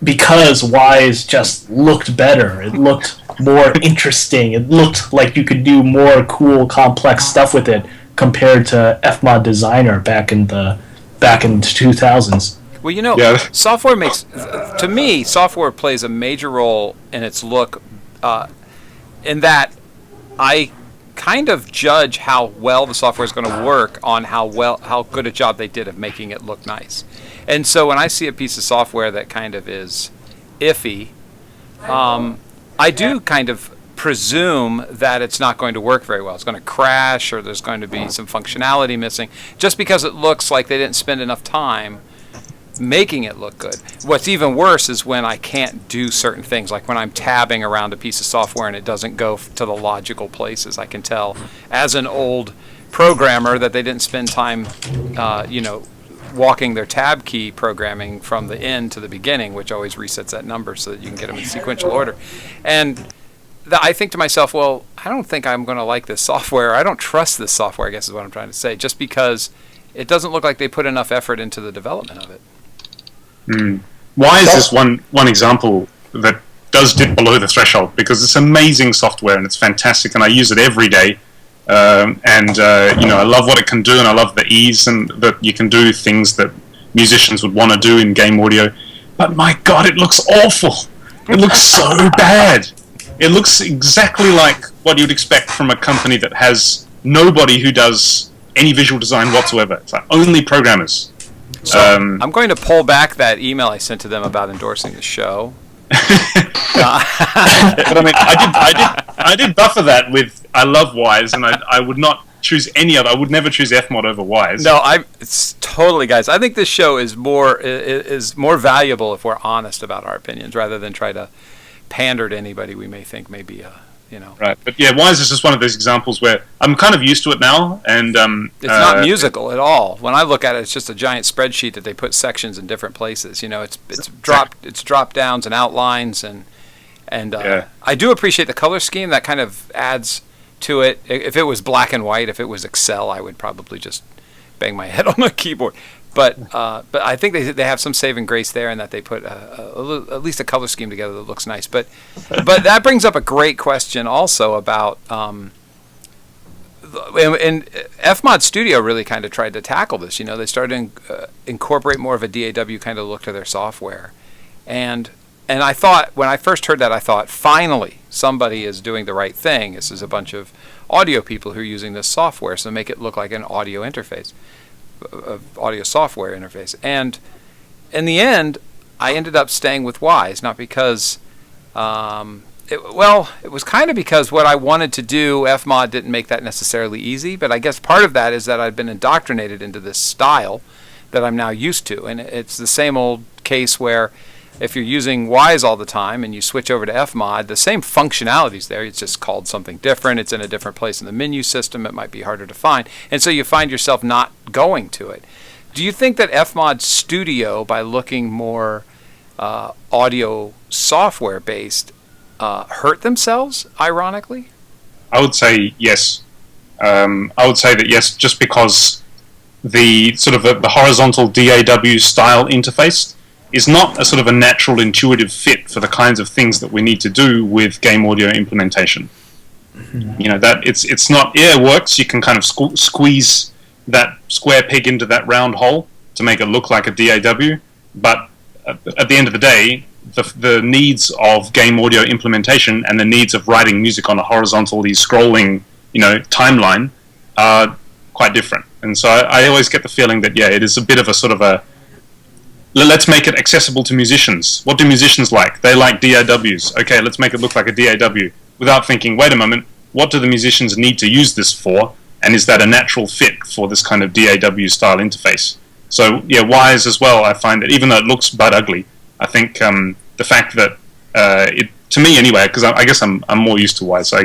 Because Wise just looked better. It looked more interesting. It looked like you could do more cool, complex stuff with it compared to Fmod Designer back in the 2000s. Well, software to me, software plays a major role in its look, in that I kind of judge how well the software is going to work on how good a job they did of making it look nice. And so when I see a piece of software that kind of is iffy, I do kind of presume that it's not going to work very well. It's going to crash, or there's going to be some functionality missing, just because it looks like they didn't spend enough time making it look good. What's even worse is when I can't do certain things, like when I'm tabbing around a piece of software and it doesn't go to the logical places. I can tell as an old programmer that they didn't spend time walking their tab key programming from the end to the beginning, which always resets that number so that you can get them in sequential order. And I think to myself, well, I don't think I'm going to like this software. I don't trust this software, I guess is what I'm trying to say, just because it doesn't look like they put enough effort into the development of it. Wise is one example that does dip below the threshold, because it's amazing software and it's fantastic, and I use it every day. I love what it can do, and I love the ease and that you can do things that musicians would want to do in game audio. But my God, it looks awful. It looks so bad. It looks exactly like what you'd expect from a company that has nobody who does any visual design whatsoever. It's like only programmers. So I'm going to pull back that email I sent to them about endorsing the show. But I mean, I did buffer that with I love Wise, and I would not choose any other. I would never choose Fmod over Wise. No, it's totally, guys. I think this show is more valuable if we're honest about our opinions, rather than try to pander to anybody we may think may be Right, but yeah, Wise is just one of those examples where I'm kind of used to it now, and it's not musical at all. When I look at it, it's just a giant spreadsheet that they put sections in different places. It's drop downs and outlines, and I do appreciate the color scheme that kind of adds to it. If it was black and white, if it was Excel, I would probably just bang my head on the keyboard. But I think they have some saving grace there, in that they put at least a color scheme together that looks nice. But that brings up a great question also about and Fmod Studio really kind of tried to tackle this. They started to incorporate more of a DAW kind of look to their software, and I thought, when I first heard that, I thought, finally somebody is doing the right thing. This is a bunch of audio people who are using this software, so make it look like an audio interface. Audio software interface. And in the end, I ended up staying with Wise, not because it was kind of because what I wanted to do, Fmod didn't make that necessarily easy, but I guess part of that is that I've been indoctrinated into this style that I'm now used to. And it's the same old case where if you're using Wise all the time and you switch over to Fmod, the same functionality's there. It's just called something different. It's in a different place in the menu system. It might be harder to find. And so you find yourself not going to it. Do you think that Fmod Studio, by looking more audio software based, hurt themselves, ironically? I would say yes. I would say that yes, just because the sort of the horizontal DAW style interface is not a sort of a natural, intuitive fit for the kinds of things that we need to do with game audio implementation. That it's not. Yeah, it works. You can kind of squeeze that square peg into that round hole to make it look like a DAW. But at the end of the day, the needs of game audio implementation and the needs of writing music on a horizontally scrolling, timeline are quite different. And so I always get the feeling that it is a bit of a sort of a, let's make it accessible to musicians. What do musicians like? They like DAWs. Okay, let's make it look like a DAW, without thinking, wait a moment, what do the musicians need to use this for? And is that a natural fit for this kind of DAW style interface? So Wise as well, I find that even though it looks but ugly, I think the fact that to me anyway, because I guess I'm more used to Wise, so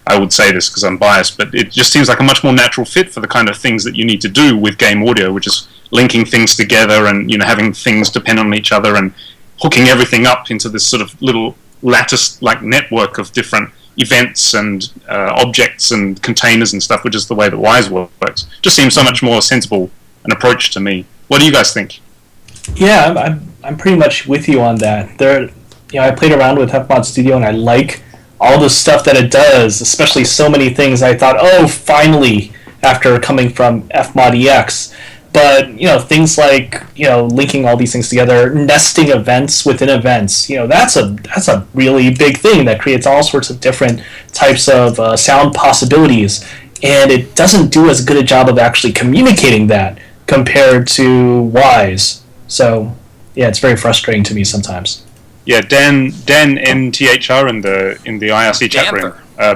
I would say this because I'm biased, but it just seems like a much more natural fit for the kind of things that you need to do with game audio, which is linking things together and having things depend on each other and hooking everything up into this sort of little lattice-like network of different events and objects and containers and stuff, which is the way that Wise works. Just seems so much more sensible an approach to me. What do you guys think? Yeah, I'm pretty much with you on that. I played around with Fmod Studio and I like all the stuff that it does, especially so many things I thought, oh, finally, after coming from Fmod EX. But, things like, linking all these things together, nesting events within events, that's a really big thing that creates all sorts of different types of sound possibilities. And it doesn't do as good a job of actually communicating that compared to Wise. So, it's very frustrating to me sometimes. Yeah, Dan NTHR in the IRC chat room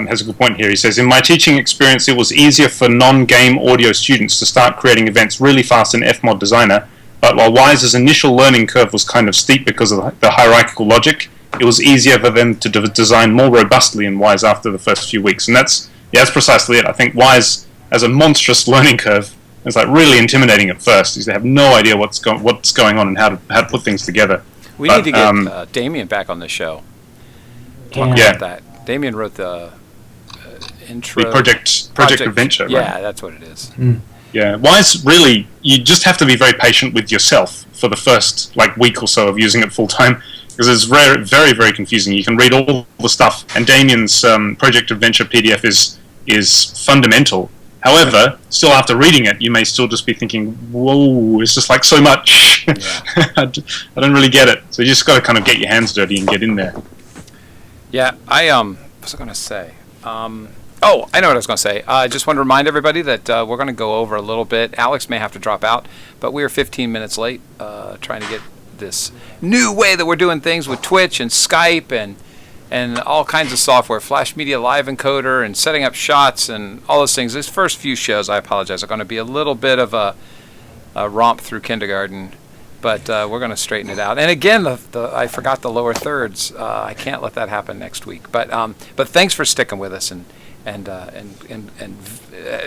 has a good point here. He says, in my teaching experience, it was easier for non-game audio students to start creating events really fast in Fmod Designer, but while Wise's initial learning curve was kind of steep because of the hierarchical logic, it was easier for them to design more robustly in Wise after the first few weeks. And that's precisely it. I think Wise has a monstrous learning curve. It's like really intimidating at first, because they have no idea what's going on and how to put things together. We need to get Damien back on the show. Talk about that. Damien wrote the intro. The Project Adventure, right? Yeah, that's what it is. Yeah, Wise, really, you just have to be very patient with yourself for the first week or so of using it full time, because it's very, very, very confusing. You can read all the stuff, and Damien's Project Adventure PDF is fundamental. However, still after reading it, you may still just be thinking, "Whoa, it's just like so much." Yeah. I don't really get it. So you just got to kind of get your hands dirty and get in there. Yeah, what was I going to say? Oh, I know what I was going to say. I just want to remind everybody that we're going to go over a little bit. Alex may have to drop out, but we are 15 minutes late trying to get this new way that we're doing things with Twitch and Skype and all kinds of software, Flash Media Live Encoder and setting up shots and all those things. These first few shows, I apologize, are going to be a little bit of a romp through kindergarten, but we're going to straighten it out. And again, I forgot the lower thirds. I can't let that happen next week. But thanks for sticking with us and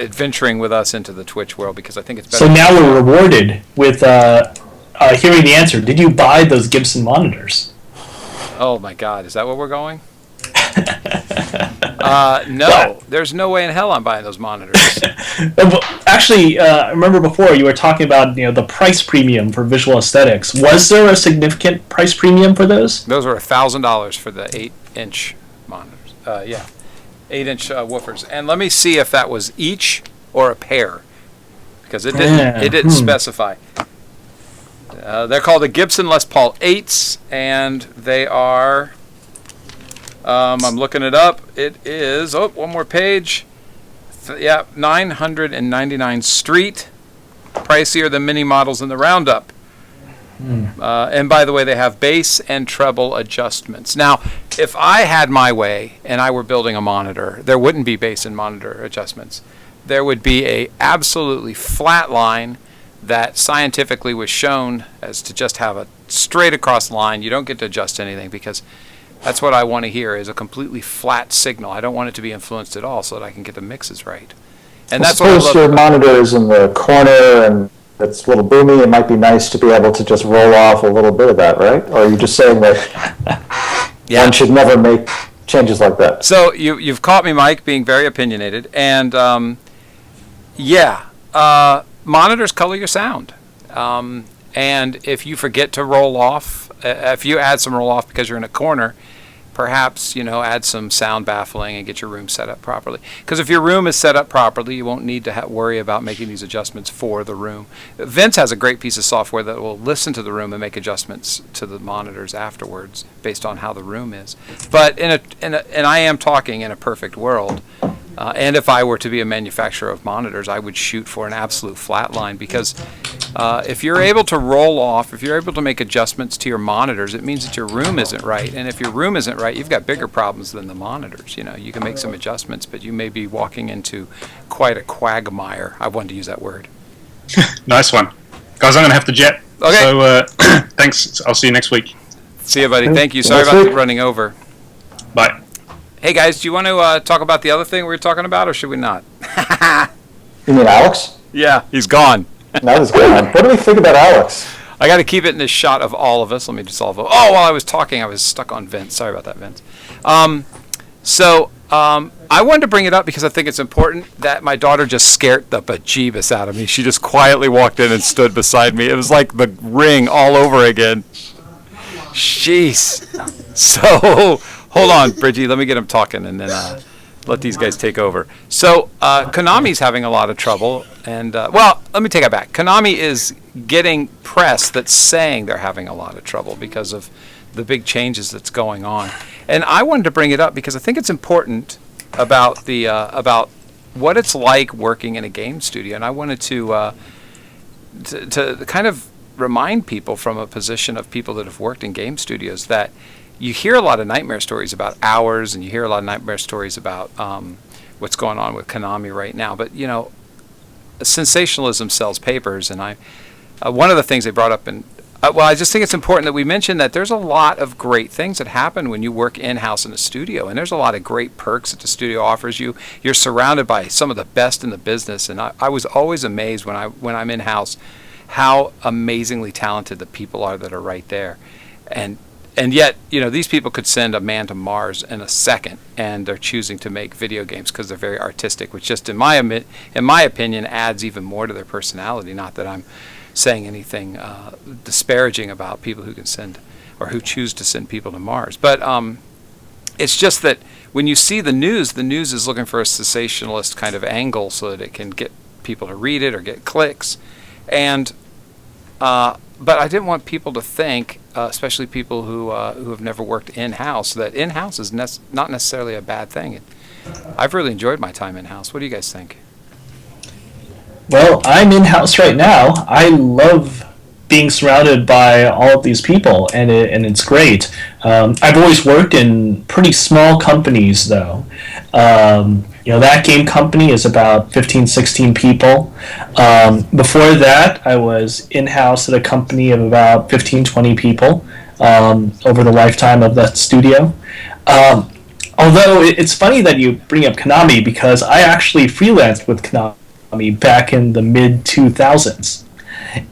adventuring with us into the Twitch world, because I think it's better. So now we're rewarded with hearing the answer. Did you buy those Gibson monitors? Oh my God, is that what we're going? No, there's no way in hell I'm buying those monitors. Actually, I remember before you were talking about the price premium for visual aesthetics. Was there a significant price premium for those? Those were $1,000 for the 8-inch monitors. 8-inch woofers. And let me see if that was each or a pair, because it didn't specify. They're called the Gibson Les Paul 8s, and they are, I'm looking it up, it is, one more page, 999 street, pricier than mini models in the Roundup. And by the way, they have bass and treble adjustments. Now, if I had my way and I were building a monitor, there wouldn't be bass and monitor adjustments. There would be a absolutely flat line that scientifically was shown as to just have a straight across line. You don't get to adjust anything, because that's what I want to hear, is a completely flat signal. I don't want it to be influenced at all, so that I can get the mixes right. And that's what I love. Suppose your monitor is in the corner and it's a little boomy. It might be nice to be able to just roll off a little bit of that, right? Or are you just saying that one should never make changes like that? So you've caught me, Mike, being very opinionated. And monitors color your sound. And if you forget to roll off, if you add some roll off because you're in a corner, perhaps, add some sound baffling and get your room set up properly. Because if your room is set up properly, you won't need to worry about making these adjustments for the room. Vince has a great piece of software that will listen to the room and make adjustments to the monitors afterwards based on how the room is. But and I am talking in a perfect world. And if I were to be a manufacturer of monitors, I would shoot for an absolute flat line, because if you're able to roll off, if you're able to make adjustments to your monitors, it means that your room isn't right. And if your room isn't right, you've got bigger problems than the monitors. You can make some adjustments, but you may be walking into quite a quagmire. I wanted to use that word. Nice one. Guys, I'm going to have to jet. Okay. So thanks. I'll see you next week. See you, buddy. Thank you. Sorry about running over. Bye. Hey, guys, do you want to talk about the other thing we were talking about, or should we not? You mean Alex? Yeah, he's gone. That was good. What do we think about Alex? I got to keep it in this shot of all of us. Let me just while I was talking, I was stuck on Vince. Sorry about that, Vince. I wanted to bring it up because I think it's important that my daughter just scared the bejeebus out of me. She just quietly walked in and stood beside me. It was like The Ring all over again. Jeez. So, hold on, Bridgie. Let me get him talking, and then let these guys take over. So, Konami's having a lot of trouble. And, let me take it back. Konami is getting press that's saying they're having a lot of trouble because of the big changes that's going on. And I wanted to bring it up because I think it's important about about what it's like working in a game studio. And I wanted to kind of remind people from a position of people that have worked in game studios that you hear a lot of nightmare stories about hours, and you hear a lot of nightmare stories about what's going on with Konami right now. But sensationalism sells papers, and one of the things they brought up I just think it's important that we mention that there's a lot of great things that happen when you work in-house in a studio, and there's a lot of great perks that the studio offers you. You're surrounded by some of the best in the business, and I was always amazed when I'm in-house how amazingly talented the people are that are right there. And yet, these people could send a man to Mars in a second, and they're choosing to make video games because they're very artistic, which just, in my opinion, adds even more to their personality. Not that I'm saying anything disparaging about people who can send or who choose to send people to Mars. But it's just that when you see the news is looking for a sensationalist kind of angle so that it can get people to read it or get clicks. And but I didn't want people to think, especially people who have never worked in-house, that in-house is not necessarily a bad thing. I've really enjoyed my time in-house. What do you guys think? Well, I'm in-house right now. I love being surrounded by all of these people, and it's great. I've always worked in pretty small companies, though. That game company is about 15, 16 people. Before that, I was in-house at a company of about 15, 20 people over the lifetime of that studio. Although it's funny that you bring up Konami, because I actually freelanced with Konami back in the mid-2000s.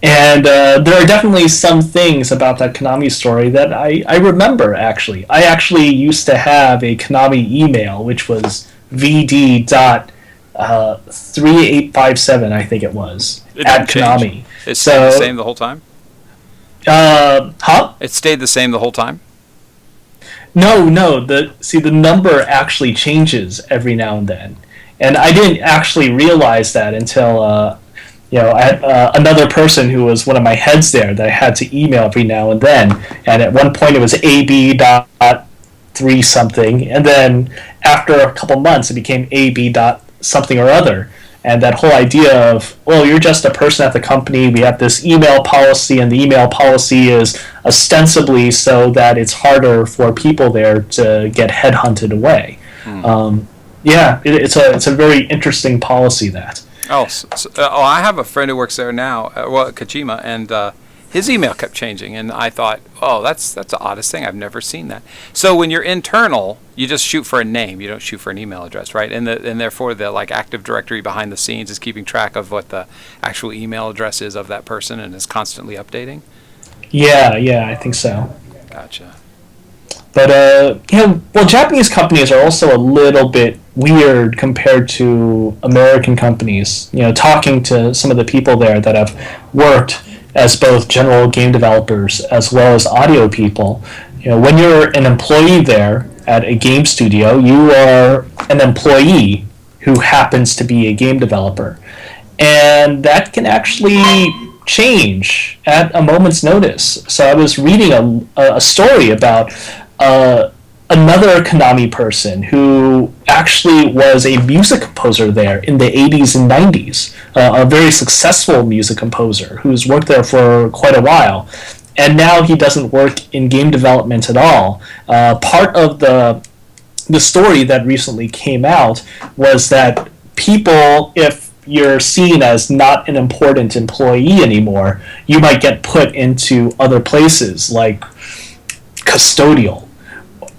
And there are definitely some things about that Konami story that I remember, actually. I actually used to have a Konami email, which was vd.3857, I think it was, at Konami. It stayed the same the whole time? It stayed the same the whole time? No. The number actually changes every now and then. And I didn't actually realize that until... I had another person who was one of my heads there that I had to email every now and then. And at one point it was AB.3 something. And then after a couple months it became AB. something or other. And that whole idea of, well, you're just a person at the company. We have this email policy, and the email policy is ostensibly so that it's harder for people there to get headhunted away. It's a very interesting policy, that. I have a friend who works there now, Kojima, and his email kept changing, and I thought, that's the oddest thing. I've never seen that. So when you're internal, you just shoot for a name. You don't shoot for an email address, right? And therefore the Active Directory behind the scenes is keeping track of what the actual email address is of that person and is constantly updating. Yeah, I think so. Gotcha. But Japanese companies are also a little bit weird compared to American companies. Talking to some of the people there that have worked as both general game developers as well as audio people, when you're an employee there at a game studio, you are an employee who happens to be a game developer. And that can actually change at a moment's notice. So I was reading a story about another Konami person who actually was a music composer there in the 80s and 90s, a very successful music composer who's worked there for quite a while. And now he doesn't work in game development at all. Part of the story that recently came out was that people, if you're seen as not an important employee anymore, you might get put into other places like custodial.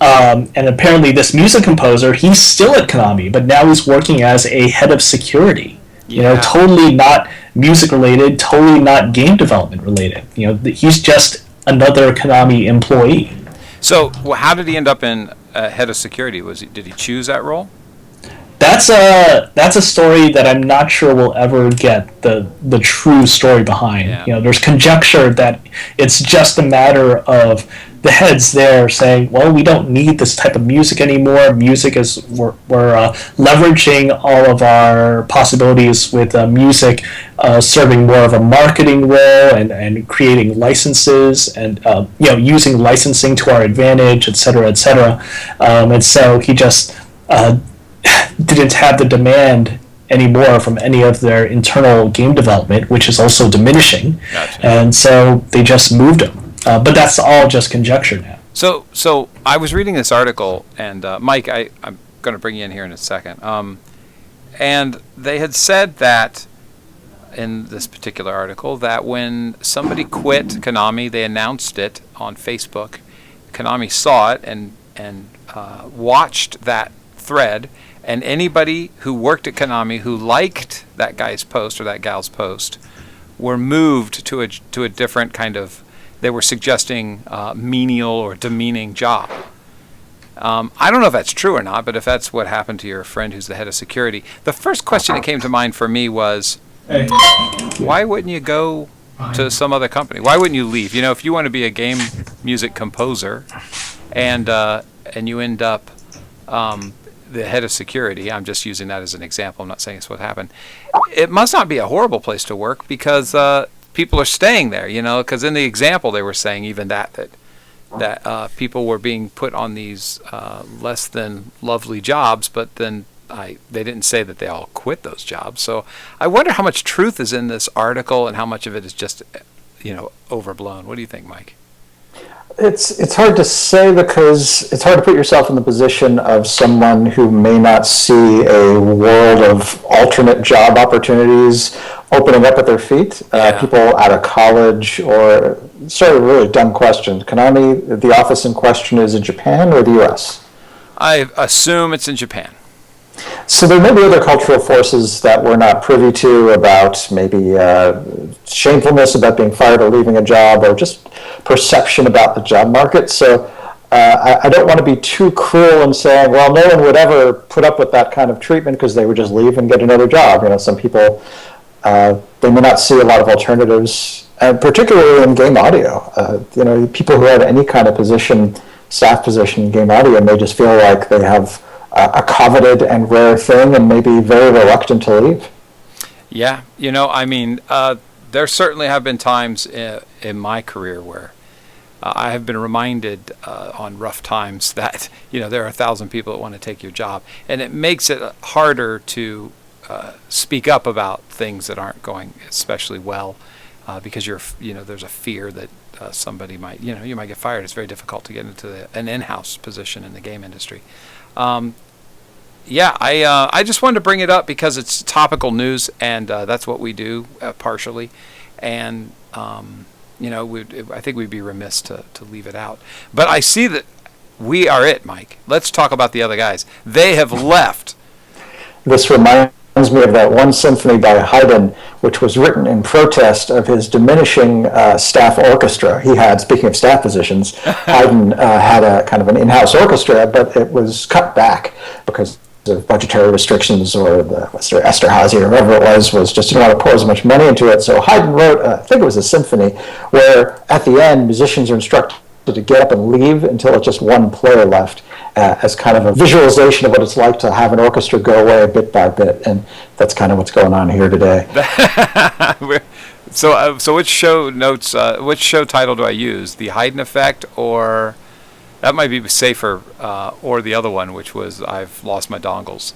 And apparently this music composer, he's still at Konami, but now he's working as a head of security. Totally not music related, totally not game development related. He's just another Konami employee. So how did he end up in head of security? Did he choose that role? That's a story that I'm not sure we'll ever get the true story behind. Yeah. There's conjecture that it's just a matter of the heads there saying, well, we don't need this type of music anymore. Music is we're leveraging all of our possibilities with music serving more of a marketing role and creating licenses and using licensing to our advantage, et cetera, et cetera. And so he just didn't have the demand anymore from any of their internal game development, which is also diminishing. Gotcha. And so they just moved him. But that's all just conjecture now. So I was reading this article, and Mike, I'm going to bring you in here in a second. And they had said that in this particular article that when somebody quit Konami, they announced it on Facebook. Konami saw it and watched that thread, and anybody who worked at Konami who liked that guy's post or that gal's post were moved to a different kind of. They were suggesting menial or demeaning job. I don't know if that's true or not, but if that's what happened to your friend who's the head of security, the first question that came to mind for me was, why wouldn't you go to some other company? Why wouldn't you leave? You know, if you want to be a game music composer, and you end up the head of security, I'm just using that as an example, I'm not saying it's what happened, it must not be a horrible place to work because people are staying there, you know, because in the example they were saying even that people were being put on these less than lovely jobs, but then they didn't say that they all quit those jobs. So I wonder how much truth is in this article and how much of it is just, you know, overblown. What do you think, Mike? It's hard to say because it's hard to put yourself in the position of someone who may not see a world of alternate job opportunities opening up at their feet. People out of college, or sort of really dumb question. Konami, the office in question is in Japan or the U.S.? I assume it's in Japan. So there may be other cultural forces that we're not privy to about maybe shamefulness about being fired or leaving a job, or just perception about the job market. So I don't want to be too cruel in saying, well, no one would ever put up with that kind of treatment because they would just leave and get another job. You know, some people, they may not see a lot of alternatives, and particularly in game audio. You know, people who have any kind of position, staff position in game audio may just feel like they have a coveted and rare thing and maybe very reluctant to leave. Yeah, you know, I mean, there certainly have been times in my career where I have been reminded on rough times that, you know, there are 1,000 people that want to take your job, and it makes it harder to speak up about things that aren't going especially well because there's a fear that somebody might, you might get fired. It's very difficult to get into an in-house position in the game industry. I just wanted to bring it up because it's topical news, and that's what we do partially. And, I think we'd be remiss to leave it out. But I see that we are it, Mike. Let's talk about the other guys. They have left. This reminds me of that one symphony by Haydn, which was written in protest of his diminishing staff orchestra. He had, speaking of staff positions, Haydn had a kind of an in-house orchestra, but it was cut back because of budgetary restrictions, or Esterhazy or whoever it was just didn't want to pour as much money into it. So Haydn wrote, I think it was a symphony, where at the end musicians are instructed to get up and leave until it's just one player left, as kind of a visualization of what it's like to have an orchestra go away bit by bit, and that's kind of what's going on here today. So which show title do I use? The Haydn Effect, or that might be safer, or the other one, which was I've lost my dongles?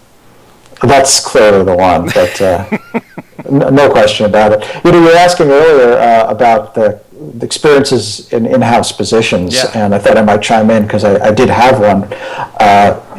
That's clearly the one, but no question about it. You were asking earlier about the experiences in in-house positions, and I thought I might chime in because I did have one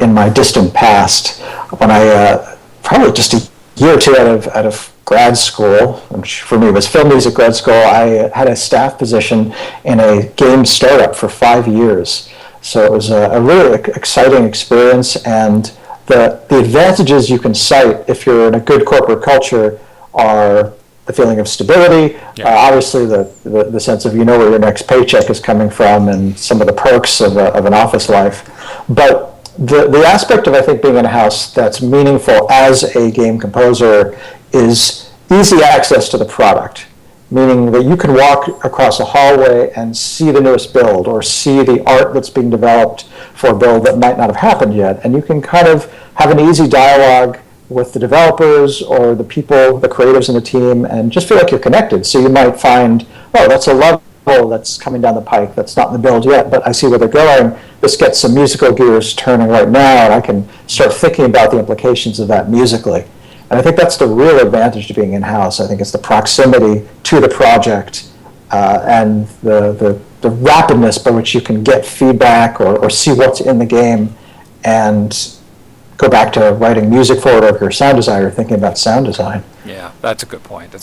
in my distant past when I probably just a year or two out of grad school, which for me was film music grad school. I had a staff position in a game startup for 5 years, so it was a really exciting experience, and the advantages you can cite if you're in a good corporate culture are the feeling of stability, obviously the sense of where your next paycheck is coming from, and some of the perks of an office life. But the aspect of, I think, being in a house that's meaningful as a game composer is easy access to the product, meaning that you can walk across a hallway and see the newest build, or see the art that's being developed for a build that might not have happened yet, and you can kind of have an easy dialogue with the developers or the people, the creatives in the team, and just feel like you're connected. So you might find, oh, that's a level that's coming down the pike that's not in the build yet, but I see where they're going. This gets some musical gears turning right now, and I can start thinking about the implications of that musically. And I think that's the real advantage to being in-house. I think it's the proximity to the project and the rapidness by which you can get feedback or see what's in the game, and go back to writing music for it, or if you're a sound designer, thinking about sound design. Yeah, that's a good point.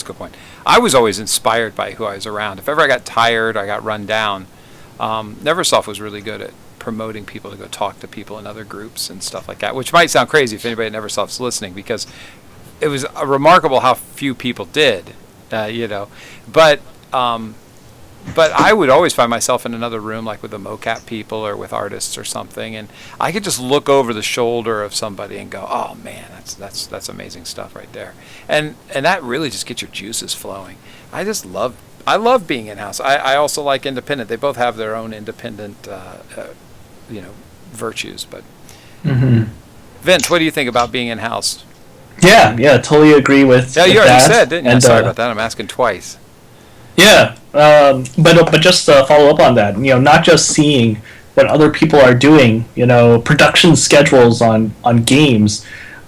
I was always inspired by who I was around. If ever I got tired, I got run down, Neversoft was really good at promoting people to go talk to people in other groups and stuff like that, which might sound crazy if anybody at Neversoft's listening, because it was remarkable how few people did, But I would always find myself in another room, like with the mocap people or with artists or something, and I could just look over the shoulder of somebody and go, "Oh man, that's amazing stuff right there," and that really just gets your juices flowing. I just love I love being in-house. I also like independent. They both have their own independent, virtues. But Vince, what do you think about being in-house? Yeah, totally agree with. Yeah, you with already that. said, didn't you? And, Sorry about that. I'm asking twice. Yeah, but just to follow up on that, not just seeing what other people are doing. Production schedules on games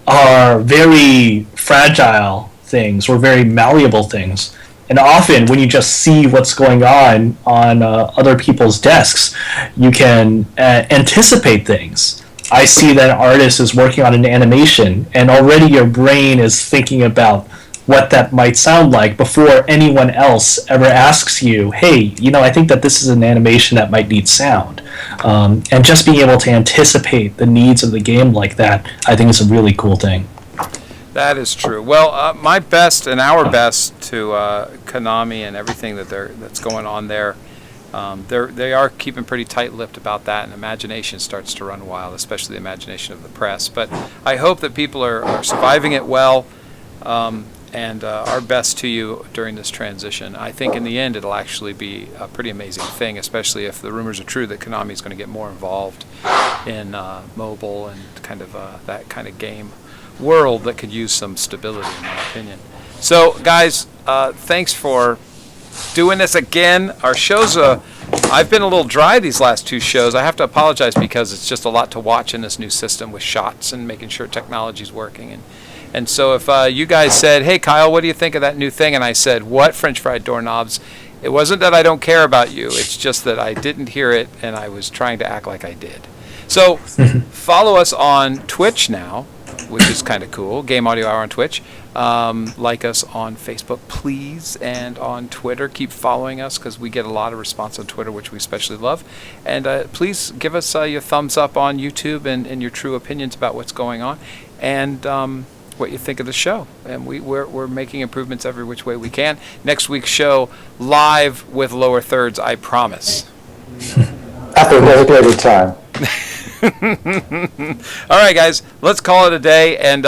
are very fragile things or very malleable things. And often, when you just see what's going on other people's desks, you can anticipate things. I see that an artist is working on an animation, and already your brain is thinking about what that might sound like before anyone else ever asks you, hey, I think that this is an animation that might need sound. And just being able to anticipate the needs of the game like that, I think is a really cool thing. That is true. Well, my best and our best to Konami and everything that's going on there. They are keeping pretty tight-lipped about that, and imagination starts to run wild, especially the imagination of the press. But I hope that people are surviving it well, and our best to you during this transition. I think in the end it'll actually be a pretty amazing thing, especially if the rumors are true that Konami is going to get more involved in mobile and kind of that kind of game world that could use some stability, in my opinion. So, guys, thanks for doing this again. Our shows, I've been a little dry these last two shows. I have to apologize because it's just a lot to watch in this new system with shots and making sure technology's working. And so if you guys said, hey, Kyle, what do you think of that new thing? And I said, what, French fried doorknobs? It wasn't that I don't care about you. It's just that I didn't hear it, and I was trying to act like I did. So follow us on Twitch now, which is kind of cool. Game Audio Hour on Twitch. Like us on Facebook, please, and on Twitter. Keep following us because we get a lot of response on Twitter, which we especially love. And please give us your thumbs up on YouTube and your true opinions about what's going on, and what you think of the show. And we're making improvements every which way we can. Next week's show, live with lower thirds, I promise. After a designated time. All right, guys, let's call it a day, and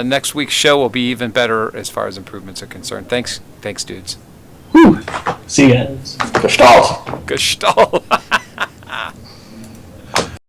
next week's show will be even better as far as improvements are concerned. Thanks, dudes. Whew. See you guys. Gestalt. Gestalt.